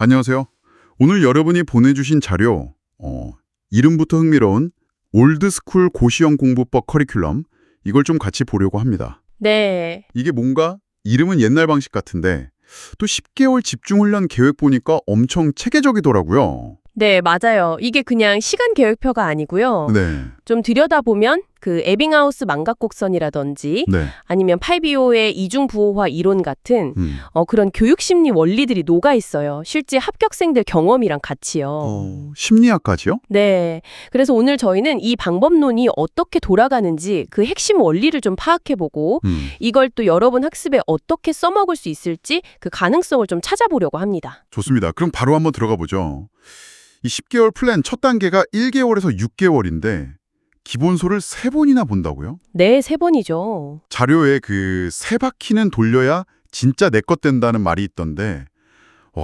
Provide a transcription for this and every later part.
안녕하세요. 오늘 여러분이 보내주신 자료, 이름부터 흥미로운 올드스쿨 고시형 공부법 커리큘럼, 이걸 좀 같이 보려고 합니다. 네. 이게 뭔가 이름은 옛날 방식 같은데 또 10개월 집중훈련 계획 보니까 엄청 체계적이더라고요. 네, 맞아요. 이게 그냥 시간 계획표가 아니고요. 네, 좀 들여다보면 그 에빙하우스 망각곡선이라든지 네. 아니면 8BO의 이중부호화 이론 같은 그런 교육심리 원리들이 녹아 있어요. 실제 합격생들 경험이랑 같이요. 심리학까지요? 네. 그래서 오늘 저희는 이 방법론이 어떻게 돌아가는지 그 핵심 원리를 좀 파악해보고 이걸 또 여러분 학습에 어떻게 써먹을 수 있을지 그 가능성을 좀 찾아보려고 합니다. 좋습니다. 그럼 바로 한번 들어가 보죠. 이 10개월 플랜 첫 단계가 1개월에서 6개월인데 기본소를 3번이나 본다고요? 네, 3번이죠. 자료에 그 3바퀴는 돌려야 진짜 내 것 된다는 말이 있던데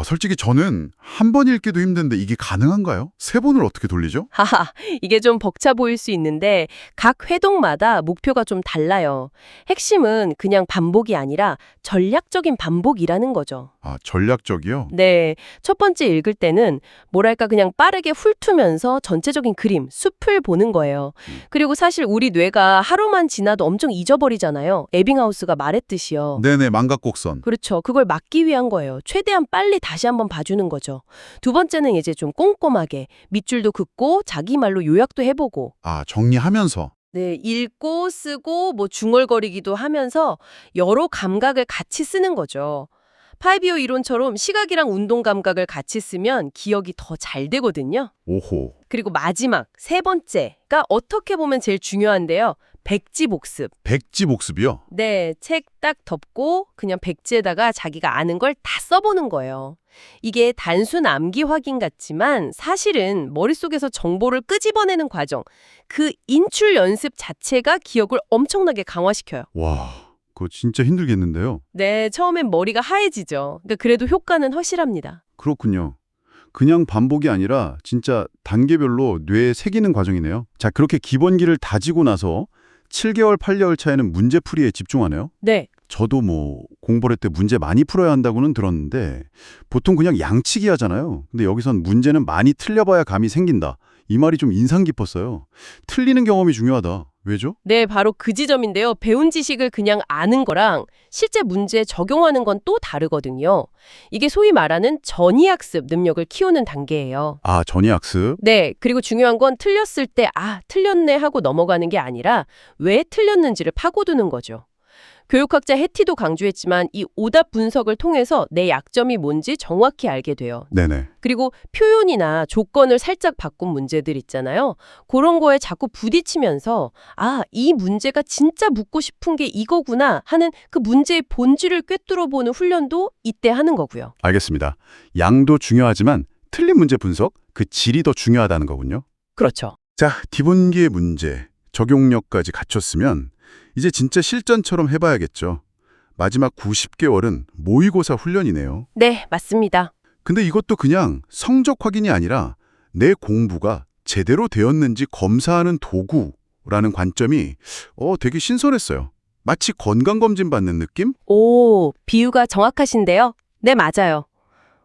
솔직히 저는 한 번 읽기도 힘든데 이게 가능한가요? 3번을 어떻게 돌리죠? 하하, 이게 좀 벅차 보일 수 있는데 각 회동마다 목표가 좀 달라요. 핵심은 그냥 반복이 아니라 전략적인 반복이라는 거죠. 아, 전략적이요? 네, 첫 번째 읽을 때는 뭐랄까 그냥 빠르게 훑으면서 전체적인 그림, 숲을 보는 거예요. 그리고 사실 우리 뇌가 하루만 지나도 엄청 잊어버리잖아요. 에빙하우스가 말했듯이요. 네네, 망각곡선. 그렇죠. 그걸 막기 위한 거예요. 최대한 빨리 다시 한번 봐주는 거죠. 두 번째는 이제 좀 꼼꼼하게 밑줄도 긋고 자기 말로 요약도 해보고 아, 정리하면서. 네, 읽고 쓰고 뭐 중얼거리기도 하면서 여러 감각을 같이 쓰는 거죠. 5BO 이론처럼 시각이랑 운동 감각을 같이 쓰면 기억이 더 잘 되거든요. 오호. 그리고 마지막 세 번째가 어떻게 보면 제일 중요한데요. 백지 복습. 백지 복습이요? 네, 책 딱 덮고 그냥 백지에다가 자기가 아는 걸 다 써보는 거예요. 이게 단순 암기 확인 같지만 사실은 머릿속에서 정보를 끄집어내는 과정, 그 인출 연습 자체가 기억을 엄청나게 강화시켜요. 와, 그거 진짜 힘들겠는데요? 네, 처음엔 머리가 하얘지죠. 그러니까 그래도 효과는 확실합니다. 그렇군요. 그냥 반복이 아니라 진짜 단계별로 뇌에 새기는 과정이네요. 자, 그렇게 기본기를 다지고 나서 7개월, 8개월 차에는 문제풀이에 집중하네요. 네, 저도 공부를 할 때 문제 많이 풀어야 한다고는 들었는데 보통 그냥 양치기 하잖아요. 근데 여기선 문제는 많이 틀려봐야 감이 생긴다. 이 말이 좀 인상 깊었어요. 틀리는 경험이 중요하다. 왜죠? 네, 바로 그 지점인데요. 배운 지식을 그냥 아는 거랑 실제 문제에 적용하는 건 또 다르거든요. 이게 소위 말하는 전이학습 능력을 키우는 단계예요. 아, 전이학습. 네, 그리고 중요한 건 틀렸을 때, 아, 틀렸네 하고 넘어가는 게 아니라 왜 틀렸는지를 파고드는 거죠. 교육학자 해티도 강조했지만 이 오답 분석을 통해서 내 약점이 뭔지 정확히 알게 돼요. 네네. 그리고 표현이나 조건을 살짝 바꾼 문제들 있잖아요. 그런 거에 자꾸 부딪히면서 아, 이 문제가 진짜 묻고 싶은 게 이거구나 하는 그 문제의 본질을 꿰뚫어보는 훈련도 이때 하는 거고요. 알겠습니다. 양도 중요하지만 틀린 문제 분석, 그 질이 더 중요하다는 거군요. 그렇죠. 자, 기본기의 문제, 적용력까지 갖췄으면 이제 진짜 실전처럼 해봐야겠죠. 마지막 90개월은 모의고사 훈련이네요. 네, 맞습니다. 근데 이것도 그냥 성적 확인이 아니라 내 공부가 제대로 되었는지 검사하는 도구라는 관점이 되게 신선했어요. 마치 건강검진 받는 느낌? 오, 비유가 정확하신데요. 네, 맞아요.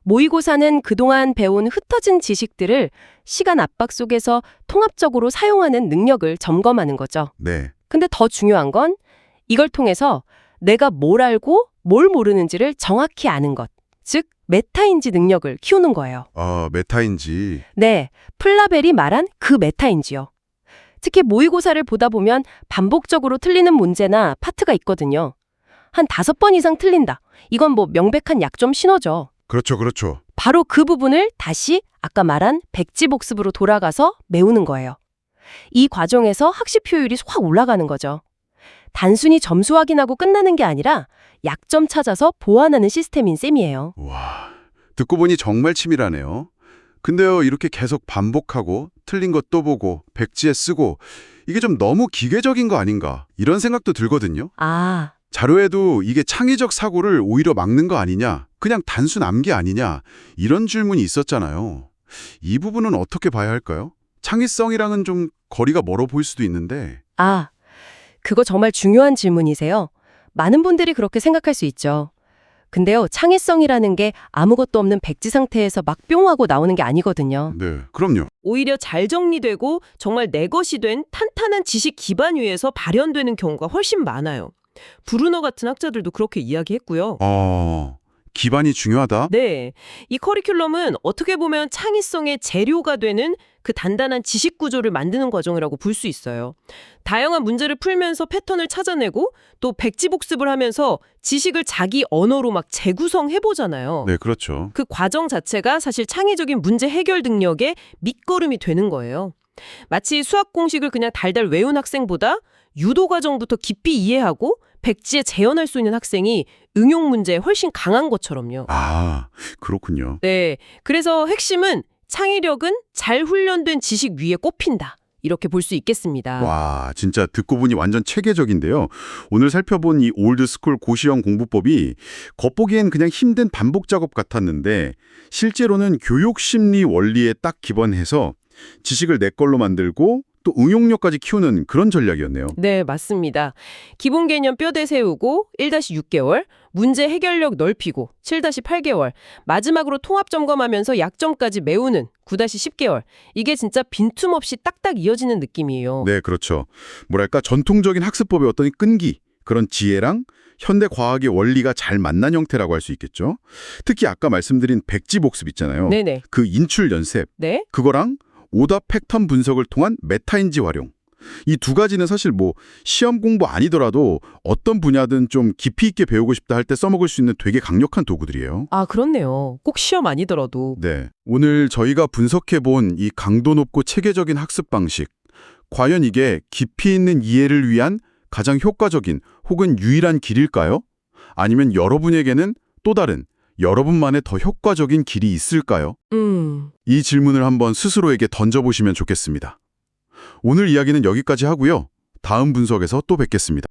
모의고사는 그동안 배운 흩어진 지식들을 시간 압박 속에서 통합적으로 사용하는 능력을 점검하는 거죠. 네. 근데 더 중요한 건 이걸 통해서 내가 뭘 알고 뭘 모르는지를 정확히 아는 것, 즉 메타인지 능력을 키우는 거예요. 아, 메타인지. 네, 플라벨이 말한 그 메타인지요. 특히 모의고사를 보다 보면 반복적으로 틀리는 문제나 파트가 있거든요. 한 5번 이상 틀린다. 이건 명백한 약점 신호죠. 그렇죠, 그렇죠. 바로 그 부분을 다시 아까 말한 백지복습으로 돌아가서 메우는 거예요. 이 과정에서 학습 효율이 확 올라가는 거죠. 단순히 점수 확인하고 끝나는 게 아니라 약점 찾아서 보완하는 시스템인 셈이에요. 와, 듣고 보니 정말 치밀하네요. 근데요, 이렇게 계속 반복하고 틀린 것 또 보고 백지에 쓰고 이게 좀 너무 기계적인 거 아닌가 이런 생각도 들거든요. 아, 자료에도 이게 창의적 사고를 오히려 막는 거 아니냐, 그냥 단순 암기 아니냐 이런 질문이 있었잖아요. 이 부분은 어떻게 봐야 할까요? 창의성이랑은 좀 거리가 멀어 보일 수도 있는데. 그거 정말 중요한 질문이세요. 많은 분들이 그렇게 생각할 수 있죠. 근데요, 창의성이라는 게 아무것도 없는 백지 상태에서 막 뿅하고 나오는 게 아니거든요. 네, 그럼요. 오히려 잘 정리되고 정말 내 것이 된 탄탄한 지식 기반 위에서 발현되는 경우가 훨씬 많아요. 브루너 같은 학자들도 그렇게 이야기했고요. 기반이 중요하다? 네, 이 커리큘럼은 어떻게 보면 창의성의 재료가 되는 그 단단한 지식 구조를 만드는 과정이라고 볼 수 있어요. 다양한 문제를 풀면서 패턴을 찾아내고 또 백지복습을 하면서 지식을 자기 언어로 막 재구성해보잖아요. 네, 그렇죠. 그 과정 자체가 사실 창의적인 문제 해결 능력의 밑거름이 되는 거예요. 마치 수학 공식을 그냥 달달 외운 학생보다 유도 과정부터 깊이 이해하고 백지에 재현할 수 있는 학생이 응용 문제에 훨씬 강한 것처럼요. 그렇군요. 네, 그래서 핵심은 창의력은 잘 훈련된 지식 위에 꼽힌다. 이렇게 볼 수 있겠습니다. 와, 진짜 듣고 보니 완전 체계적인데요. 오늘 살펴본 이 올드스쿨 고시형 공부법이 겉보기엔 그냥 힘든 반복 작업 같았는데 실제로는 교육 심리 원리에 딱 기반해서 지식을 내 걸로 만들고 또 응용력까지 키우는 그런 전략이었네요. 네, 맞습니다. 기본 개념 뼈대 세우고 1-6개월, 문제 해결력 넓히고 7-8개월, 마지막으로 통합 점검하면서 약점까지 메우는 9-10개월. 이게 진짜 빈틈없이 딱딱 이어지는 느낌이에요. 네, 그렇죠. 뭐랄까 전통적인 학습법의 어떤 끈기, 그런 지혜랑 현대 과학의 원리가 잘 만난 형태라고 할 수 있겠죠. 특히 아까 말씀드린 백지 복습 있잖아요. 네네. 그 인출 연습, 네. 그거랑 오답 패턴 분석을 통한 메타인지 활용. 이 두 가지는 사실 시험 공부 아니더라도 어떤 분야든 좀 깊이 있게 배우고 싶다 할 때 써먹을 수 있는 되게 강력한 도구들이에요. 아, 그렇네요. 꼭 시험 아니더라도. 네. 오늘 저희가 분석해본 이 강도 높고 체계적인 학습 방식. 과연 이게 깊이 있는 이해를 위한 가장 효과적인 혹은 유일한 길일까요? 아니면 여러분에게는 또 다른 여러분만의 더 효과적인 길이 있을까요? 이 질문을 한번 스스로에게 던져보시면 좋겠습니다. 오늘 이야기는 여기까지 하고요. 다음 분석에서 또 뵙겠습니다.